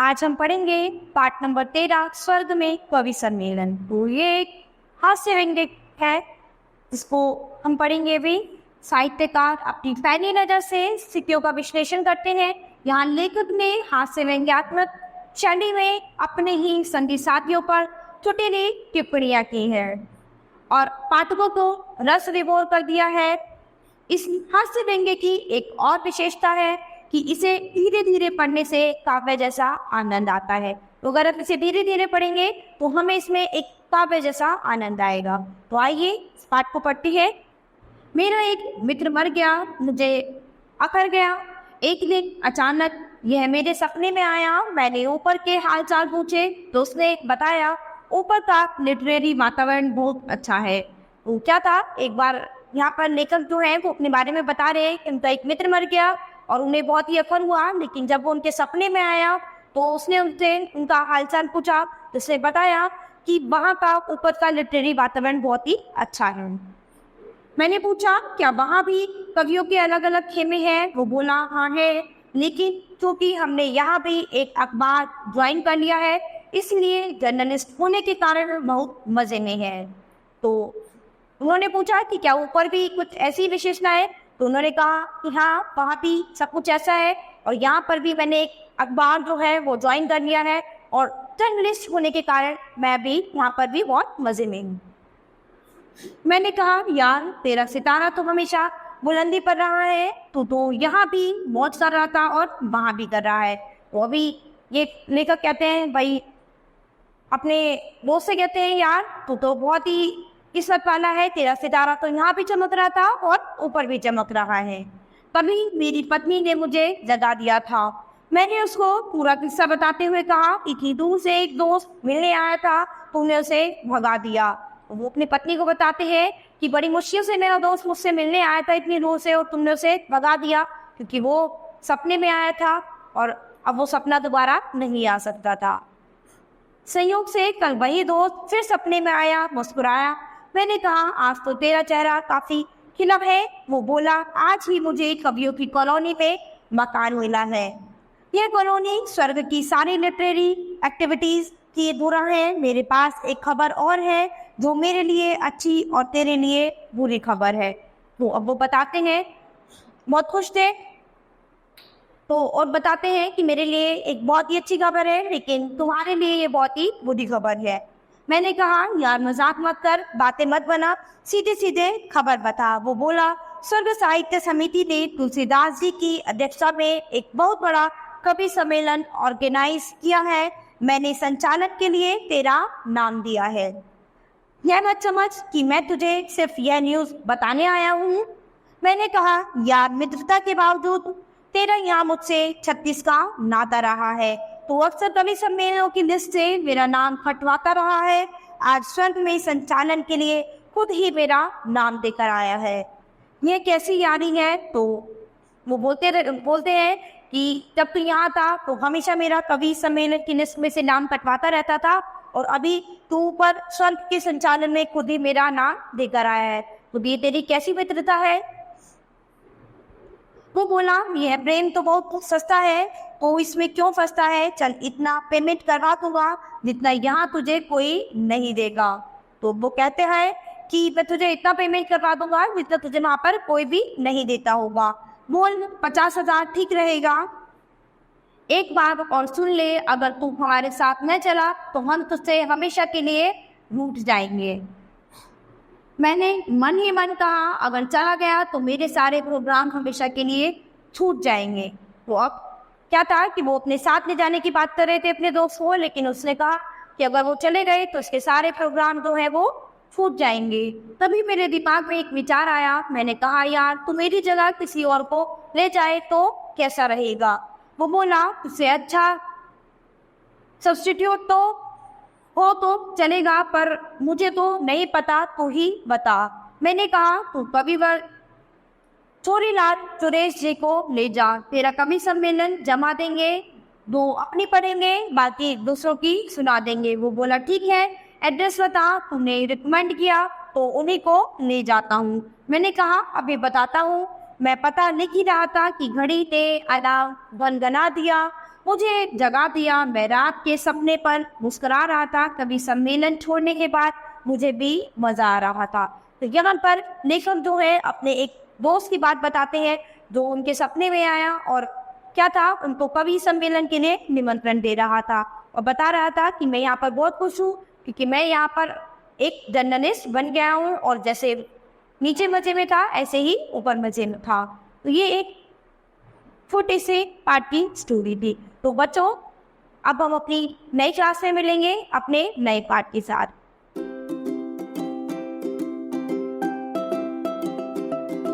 आज हम पढ़ेंगे पाठ नंबर 13 स्वर्ग में कवि सम्मेलन। तो ये एक हास्य व्यंग्य है जिसको हम पढ़ेंगे भी। साहित्यकार अपनी पैनी नज़र से स्थितियों का विश्लेषण करते हैं। यहाँ लेखक ने हास्य व्यंग्यात्मक शैली में अपने ही संगी साथियों पर चुटकुली टिप्पणियाँ की है और पाठकों को रस विभोर कर दिया है। इस हास्य व्यंग्य की एक और विशेषता है कि इसे धीरे धीरे पढ़ने से काव्य जैसा आनंद आता है। तो अगर आप इसे धीरे धीरे पढ़ेंगे तो हमें इसमें एक काव्य जैसा आनंद आएगा। तो आइए इस पाठ को पढ़ते हैं। मेरा एक मित्र मर गया, मुझे अखर गया। एक दिन अचानक यह मेरे सपने में आया। मैंने ऊपर के हालचाल पूछे तो उसने बताया ऊपर का लिटरेरी वातावरण बहुत अच्छा है। वो क्या था, एक बार यहाँ पर लेखक जो है वो अपने बारे में बता रहे हैं कि उनका एक मित्र मर गया और उन्हें बहुत ही अफर हुआ, लेकिन जब वो उनके सपने में आया तो उसने उनसे उनका हालचाल पूछा तो उसने बताया कि वहाँ का ऊपर का लिटरेरी वातावरण बहुत ही अच्छा है। मैंने पूछा क्या वहाँ भी कवियों के अलग अलग खेमे हैं? वो बोला हाँ है, लेकिन क्योंकि हमने यहाँ भी एक अखबार ज्वाइन कर लिया है इसलिए जर्नलिस्ट होने के कारण बहुत मज़े में है। तो उन्होंने पूछा कि क्या ऊपर भी कुछ ऐसी विशेषता है? तो उन्होंने कहा कि हाँ वहाँ भी सब कुछ ऐसा है और यहाँ पर भी मैंने एक अखबार जो है वो ज्वाइन कर लिया है और जर्नलिस्ट होने के कारण मैं भी यहाँ पर भी बहुत मज़े में हूँ। मैंने कहा यार तेरा सितारा तो हमेशा बुलंदी पर रहा है, तो यहाँ भी मौज कर रहा था और वहाँ भी कर रहा है। तो अभी ये लेखक कहते हैं भाई अपने दोस्त से कहते हैं यार तू तो बहुत ही किस्मत वाला है, तेरा सितारा तो यहाँ भी चमक रहा था और ऊपर भी चमक रहा है। तभी मेरी पत्नी ने मुझे जगा दिया था। मैंने उसको पूरा किस्सा बताते हुए कहा इतनी दूर से एक दोस्त मिलने आया था, तुमने उसे भगा दिया। वो अपनी पत्नी को बताते हैं कि बड़ी मुश्किल से मेरा दोस्त मुझसे मिलने आया था इतनी दूर से और तुमने उसे भगा दिया, क्योंकि वो सपने में आया था और अब वो सपना दोबारा नहीं आ सकता था। संयोग से कल वही दोस्त फिर सपने में आया, मुस्कुराया। मैंने कहा आज तो तेरा चेहरा काफी खिला है। वो बोला आज ही मुझे कवियों की कॉलोनी में मकान मिला है। यह कॉलोनी स्वर्ग की सारी लिटरेरी एक्टिविटीज की बुरा है। मेरे पास एक खबर और है जो मेरे लिए अच्छी और तेरे लिए बुरी खबर है। तो अब वो बताते हैं बहुत खुश थे तो और बताते हैं कि मेरे लिए एक बहुत ही अच्छी खबर है लेकिन तुम्हारे लिए ये बहुत ही बुरी खबर है। मैंने कहा यार मजाक मत कर, बातें मत बना, सीधे सीधे खबर बता। वो बोला स्वर्ग साहित्य समिति ने तुलसीदास जी की अध्यक्षता में एक बहुत बड़ा कवि सम्मेलन ऑर्गेनाइज किया है। मैंने संचालक के लिए तेरा नाम दिया है। यह मत समझ कि मैं तुझे सिर्फ यह न्यूज़ बताने आया हूँ। मैंने कहा यार मित्रता के बावजूद तेरा यहाँ मुझसे 36 का नाता रहा है, तो अक्सर कवि सम्मेलनों की लिस्ट से मेरा नाम हटवाता रहा है। आज स्वर्ग में संचालन के लिए खुद ही मेरा नाम देकर आया है। यह कैसी यारी है? तो वो बोलते हैं कि जब तू यहाँ था तो हमेशा मेरा कवि सम्मेलन की लिस्ट में से नाम कटवाता रहता था और अभी तू ऊपर स्वर्ग के संचालन में खुद ही मेरा नाम देकर आया है, तो ये तेरी कैसी मित्रता है? वो बोला यह प्रेम तो बहुत सस्ता है, तो इसमें क्यों फंसता है? चल इतना पेमेंट करवा दूंगा जितना यहाँ तुझे कोई नहीं देगा। तो वो कहते हैं कि मैं तुझे इतना पेमेंट करवा दूंगा जितना तुझे वहाँ पर कोई भी नहीं देता होगा। बोल 50,000 ठीक रहेगा? एक बार और सुन ले, अगर तू हमारे साथ न चला तो हम तुझसे हमेशा के लिए रूठ जाएंगे। मैंने मन ही मन कहा अगर चला गया तो मेरे सारे प्रोग्राम हमेशा के लिए छूट जाएंगे। तो अब क्या था कि वो अपने साथ ले जाने की बात कर रहे थे अपने दोस्त को, लेकिन उसने कहा कि अगर वो चले गए तो उसके सारे प्रोग्राम जो है वो छूट जाएंगे। तभी मेरे दिमाग में एक विचार आया। मैंने कहा यार तू मेरी जगह किसी और को ले जाए तो कैसा रहेगा? वो बोला उससे अच्छा सब्स्टिट्यूट तो हो तो चलेगा, पर मुझे तो नहीं पता, तू ही बता। मैंने कहा तू कविवर चोरीलाल सुरेश जी को ले जा, तेरा कवि सम्मेलन जमा देंगे, 2 अपनी पढ़ेंगे बाकी दूसरों की सुना देंगे। वो बोला ठीक है, एड्रेस बता, तूने रिकमेंड किया तो उन्हीं को ले जाता हूँ। मैंने कहा अभी बताता हूँ। मैं पता लिख ही रहा था कि घड़ी ने अलार्म गनगना दिया। मुझे जगा दिया। मैं रात के सपने पर मुस्कुरा रहा था। कवि सम्मेलन छोड़ने के बाद मुझे भी मजा आ रहा था। तो यहाँ पर लेखक जो है अपने एक दोस्त की बात बताते हैं जो उनके सपने में आया और क्या था, उनको कवि सम्मेलन के लिए निमंत्रण दे रहा था और बता रहा था कि मैं यहाँ पर बहुत खुश हूँ क्योंकि मैं यहाँ पर एक जर्नलिस्ट बन गया हूँ और जैसे नीचे मजे में था ऐसे ही ऊपर मजे में था। तो ये एक छोटे से पार्ट की स्टोरी थी। तो बच्चों, अब हम अपनी नई क्लास में मिलेंगे अपने नए पार्ट के साथ।